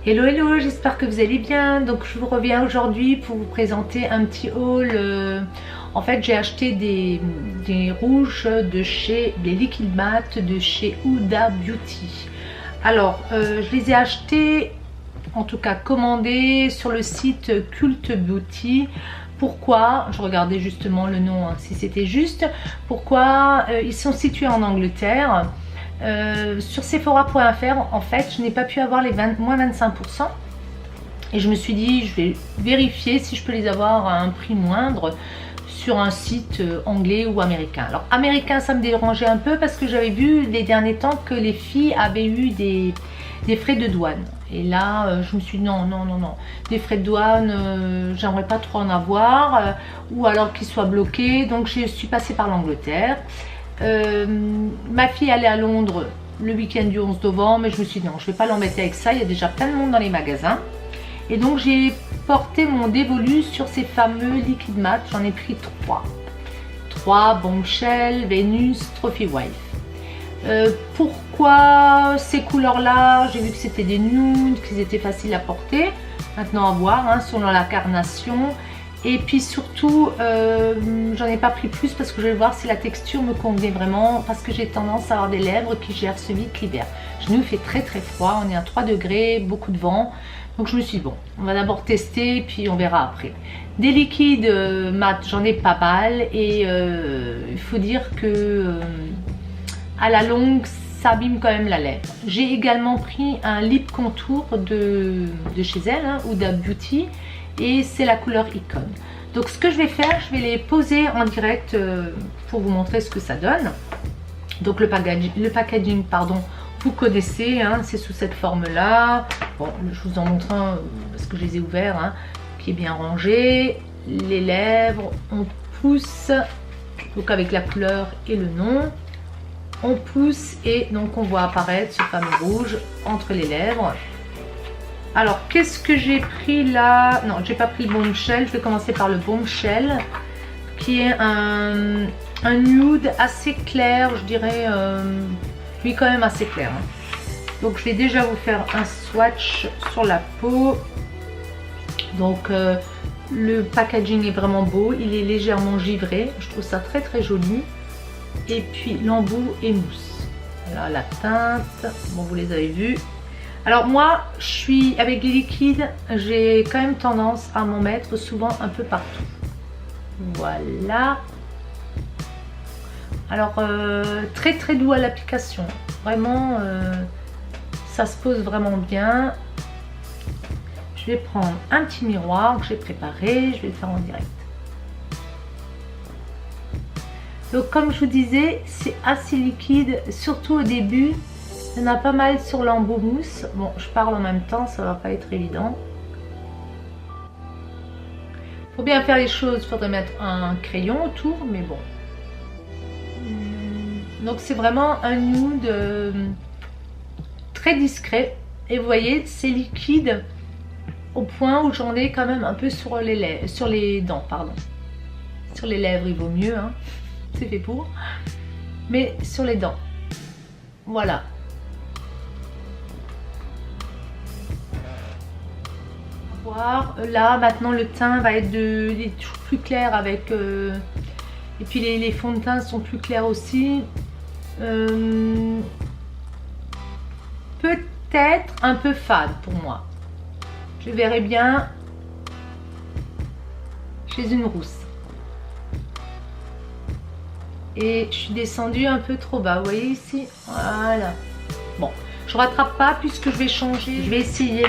Hello hello, j'espère que vous allez bien. Donc je vous reviens aujourd'hui pour vous présenter un petit haul. En fait j'ai acheté des rouges de chez les Liquid Matte de chez Huda Beauty. Alors je les ai achetés, en tout cas commandés sur le site Cult Beauty. Pourquoi? Je regardais justement le nom, hein, si c'était juste. Pourquoi? Ils sont situés en Angleterre. Sur Sephora.fr, en fait, je n'ai pas pu avoir les moins 25%. Et je me suis dit, je vais vérifier si je peux les avoir à un prix moindre sur un site anglais ou américain. Alors, américain, ça me dérangeait un peu parce que j'avais vu les derniers temps que les filles avaient eu des frais de douane. Et là, je me suis dit non, des frais de douane, j'aimerais pas trop en avoir, ou alors qu'ils soient bloqués. Donc, je suis passée par l'Angleterre. Ma fille allait à Londres le week-end du 11 novembre, mais je me suis dit non, je vais pas l'embêter avec ça, il y a déjà plein de monde dans les magasins. Et donc j'ai porté mon dévolu sur ces fameux Liquid Matte. J'en ai pris 3 Bombshell, Venus, Trophy Wife. Pourquoi ces couleurs là? J'ai vu que c'était des nudes, qu'ils étaient faciles à porter. Maintenant à voir, hein, selon la carnation. Et puis surtout, j'en ai pas pris plus parce que je vais voir si la texture me convenait vraiment, parce que j'ai tendance à avoir des lèvres qui gercent vite l'hiver. Chez nous il fait très froid, on est à 3 degrés, beaucoup de vent. Donc je me suis dit bon, on va d'abord tester puis on verra après. Des liquides mat, j'en ai pas mal et il faut dire que à la longue ça abîme quand même la lèvre. J'ai également pris un lip contour de chez elle, hein, Huda Beauty. Et c'est la couleur Icon. Donc ce que je vais faire, je vais les poser en direct pour vous montrer ce que ça donne. Donc le packaging, pardon, vous connaissez, hein, c'est sous cette forme là. Bon, je vous en montre un parce que je les ai ouverts, hein, qui est bien rangé. Les lèvres, on pousse, donc avec la couleur et le nom. On pousse et donc on voit apparaître ce fameux rouge entre les lèvres. Alors, qu'est-ce que j'ai pris là? Non, j'ai pas pris le Bombshell. Je vais commencer par le Bombshell, qui est un nude assez clair, je dirais. Lui, quand même assez clair. Hein. Donc, je vais déjà vous faire un swatch sur la peau. Donc, le packaging est vraiment beau. Il est légèrement givré. Je trouve ça très joli. Et puis, l'embout est mousse. Voilà la teinte. Bon, vous les avez vus. Alors moi, je suis avec les liquides, j'ai quand même tendance à m'en mettre souvent un peu partout. Voilà. Alors, très doux à l'application. Vraiment, ça se pose vraiment bien. Je vais prendre un petit miroir que j'ai préparé, je vais le faire en direct. Donc comme je vous disais, c'est assez liquide, surtout au début. Il y en a pas mal sur l'embout mousse. Bon, je parle en même temps, ça va pas être évident. Pour bien faire les choses, il faudrait mettre un crayon autour, mais bon. Donc c'est vraiment un nude très discret. Et vous voyez, c'est liquide au point où j'en ai quand même un peu sur les lèvres, sur les dents, pardon. Sur les lèvres, il vaut mieux, hein. C'est fait pour. Mais sur les dents. Voilà. Là maintenant le teint va être plus clair avec et puis les fonds de teint sont plus clairs aussi, peut-être un peu fade pour moi, je verrai bien chez une rousse. Et je suis descendue un peu trop bas, vous voyez ici, voilà. Bon, je rattrape pas puisque je vais changer, je vais essayer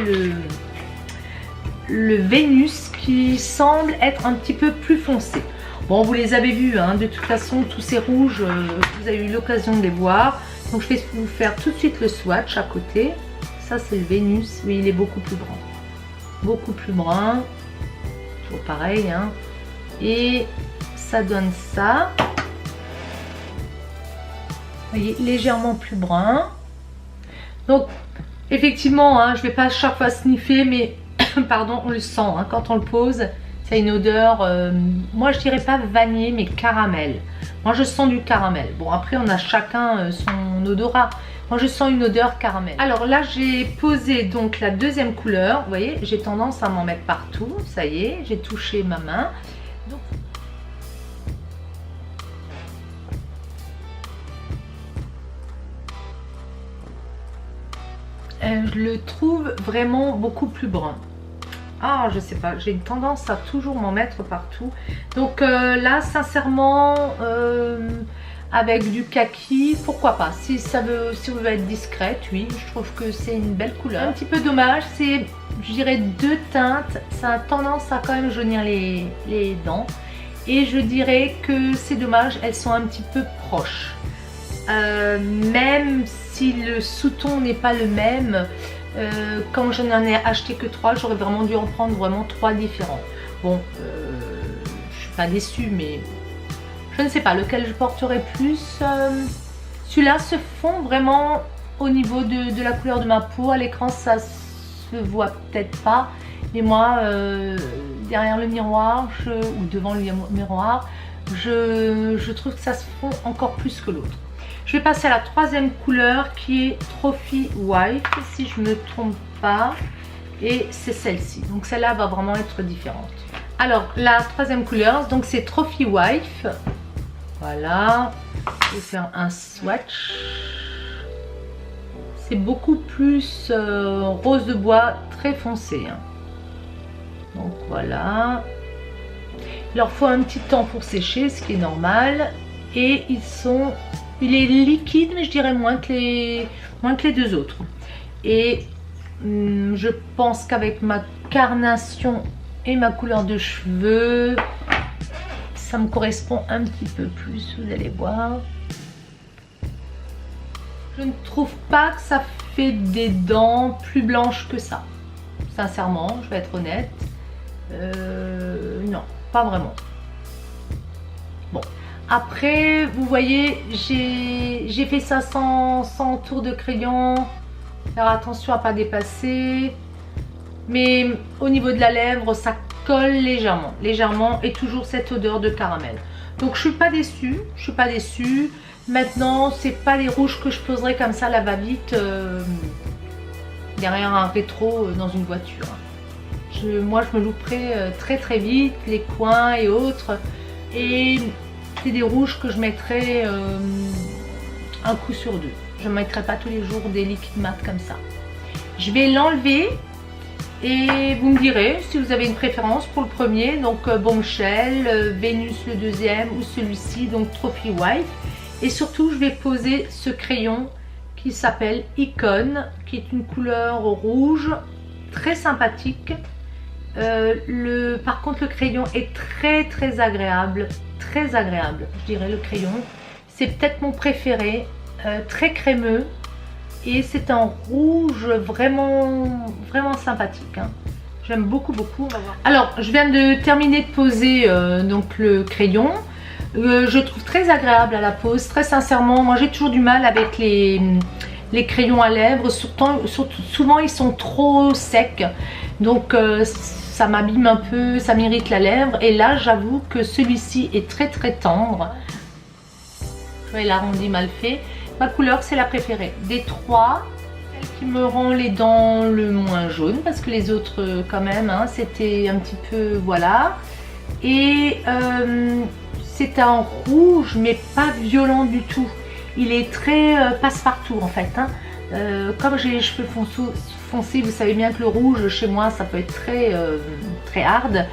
le Venus qui semble être un petit peu plus foncé. Bon, vous les avez vus, hein, de toute façon, tous ces rouges, vous avez eu l'occasion de les voir. Donc, je vais vous faire tout de suite le swatch à côté. Ça, c'est le Venus. Oui, il est beaucoup plus brun. Beaucoup plus brun. Toujours pareil, hein. Et ça donne ça. Vous voyez, légèrement plus brun. Donc, effectivement, hein, je ne vais pas à chaque fois sniffer, mais pardon, on le sent hein, quand on le pose, ça a une odeur, moi je dirais pas vanillé mais caramel. Moi je sens du caramel. Bon après on a chacun son odorat, Moi je sens une odeur caramel. Alors là j'ai posé donc la deuxième couleur. Vous voyez, j'ai tendance à m'en mettre partout. Ça y est, j'ai touché ma main. Donc, je le trouve vraiment beaucoup plus brun. Ah, je sais pas, j'ai une tendance à toujours m'en mettre partout. Donc là, sincèrement, avec du kaki, pourquoi pas. Si vous voulez être discrète, oui, je trouve que c'est une belle couleur. Un petit peu dommage, c'est, je dirais, deux teintes. Ça a tendance à quand même jaunir les dents. Et je dirais que c'est dommage, elles sont un petit peu proches. Même si le sous-ton n'est pas le même, quand je n'en ai acheté que 3, j'aurais vraiment dû en prendre vraiment 3 différents. Bon, je suis pas déçue, mais je ne sais pas lequel je porterai plus. Celui-là se fond vraiment au niveau de la couleur de ma peau. À l'écran, ça se voit peut-être pas, mais moi, derrière le miroir ou devant le miroir, je trouve que ça se fond encore plus que l'autre. Je vais passer à la troisième couleur qui est Trophy Wife, si je ne me trompe pas. Et c'est celle-ci. Donc celle-là va vraiment être différente. Alors la troisième couleur, donc c'est Trophy Wife. Voilà. Je vais faire un swatch. C'est beaucoup plus rose de bois, très foncé. Hein. Donc voilà. Il leur faut un petit temps pour sécher, ce qui est normal. Et il est liquide, mais je dirais moins que les deux autres. Et je pense qu'avec ma carnation et ma couleur de cheveux, ça me correspond un petit peu plus, vous allez voir. Je ne trouve pas que ça fait des dents plus blanches que ça. Sincèrement, je vais être honnête. Non, pas vraiment. Bon. Après, vous voyez, j'ai fait ça sans tour de crayon. Faire attention à ne pas dépasser. Mais au niveau de la lèvre, ça colle légèrement. Et toujours cette odeur de caramel. Donc je suis pas déçue. Maintenant, c'est pas les rouges que je poserai comme ça, la va-vite, derrière un rétro dans une voiture. Moi, je me louperai très vite, les coins et autres. Et c'est des rouges que je mettrai un coup sur deux. Je ne mettrai pas tous les jours des liquides mat comme ça. Je vais l'enlever et vous me direz si vous avez une préférence pour le premier. Donc Bombshell, Vénus le deuxième ou celui-ci, donc Trophy Wife. Et surtout, je vais poser ce crayon qui s'appelle Icon, qui est une couleur rouge très sympathique. Par contre, le crayon est très agréable. Très agréable, je dirais, le crayon. C'est peut-être mon préféré, très crémeux. Et c'est un rouge vraiment sympathique. Hein. J'aime beaucoup. Alors, je viens de terminer de poser donc le crayon. Je trouve très agréable à la pose, très sincèrement. Moi, j'ai toujours du mal avec les crayons à lèvres. Souvent, ils sont trop secs. Donc, ça m'abîme un peu, ça m'irrite la lèvre. Et là, j'avoue que celui-ci est très tendre. Vous voyez, l'arrondi mal fait. Ma couleur, c'est la préférée. Des trois, celle qui me rend les dents le moins jaune, parce que les autres, quand même, hein, c'était un petit peu, voilà. Et c'est un rouge, mais pas violent du tout. Il est très passe-partout, en fait. Hein. Comme j'ai les cheveux foncés, vous savez bien que le rouge, chez moi, ça peut être très hard.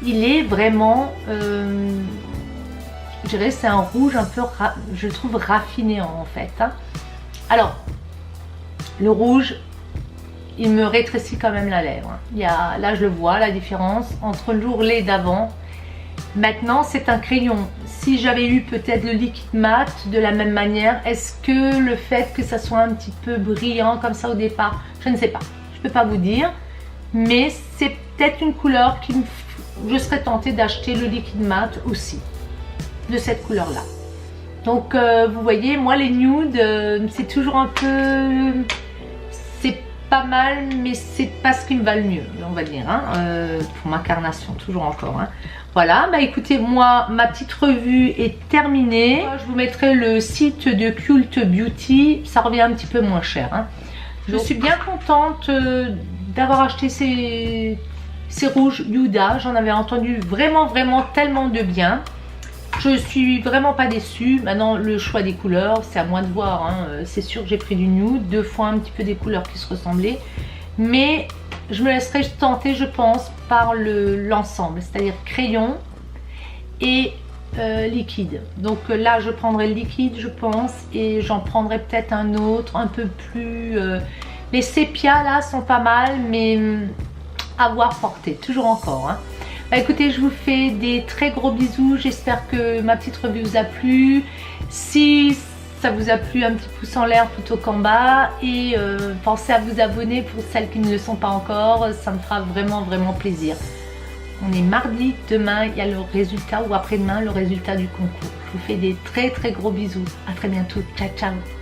Il est vraiment... je dirais c'est un rouge un peu, je le trouve raffiné en fait. Hein. Alors, le rouge, il me rétrécit quand même la lèvre. Hein. Là, je le vois, la différence entre l'ourlet d'avant. Maintenant, c'est un crayon. Si j'avais eu peut-être le liquide mat de la même manière, est-ce que le fait que ça soit un petit peu brillant comme ça au départ, je ne sais pas. Je ne peux pas vous dire. Mais c'est peut-être une couleur qui je serais tentée d'acheter le liquide mat aussi. De cette couleur là. Donc vous voyez, moi les nudes c'est toujours un peu, c'est pas mal, mais c'est pas ce qui me va le mieux, on va dire, hein, pour ma carnation, toujours encore. Hein. Voilà, bah écoutez, moi, ma petite revue est terminée. Je vous mettrai le site de Cult Beauty, ça revient un petit peu moins cher. Hein. Je suis bien contente d'avoir acheté ces rouges Huda. J'en avais entendu vraiment tellement de bien. Je suis vraiment pas déçue. Maintenant, le choix des couleurs, c'est à moi de voir. Hein. C'est sûr que j'ai pris du nude, 2 fois un petit peu des couleurs qui se ressemblaient. Mais je me laisserai tenter, je pense, par l'ensemble, c'est-à-dire crayon et liquide. Donc là, je prendrai le liquide, je pense, et j'en prendrai peut-être un autre, un peu plus... les sépias, là, sont pas mal, mais à voir porter, toujours encore. Hein. Bah écoutez, je vous fais des très gros bisous, j'espère que ma petite revue vous a plu. Si ça vous a plu, un petit pouce en l'air plutôt qu'en bas, et pensez à vous abonner pour celles qui ne le sont pas encore, ça me fera vraiment plaisir. On est mardi, demain il y a le résultat, ou après-demain le résultat du concours. Je vous fais des très gros bisous, à très bientôt, ciao ciao.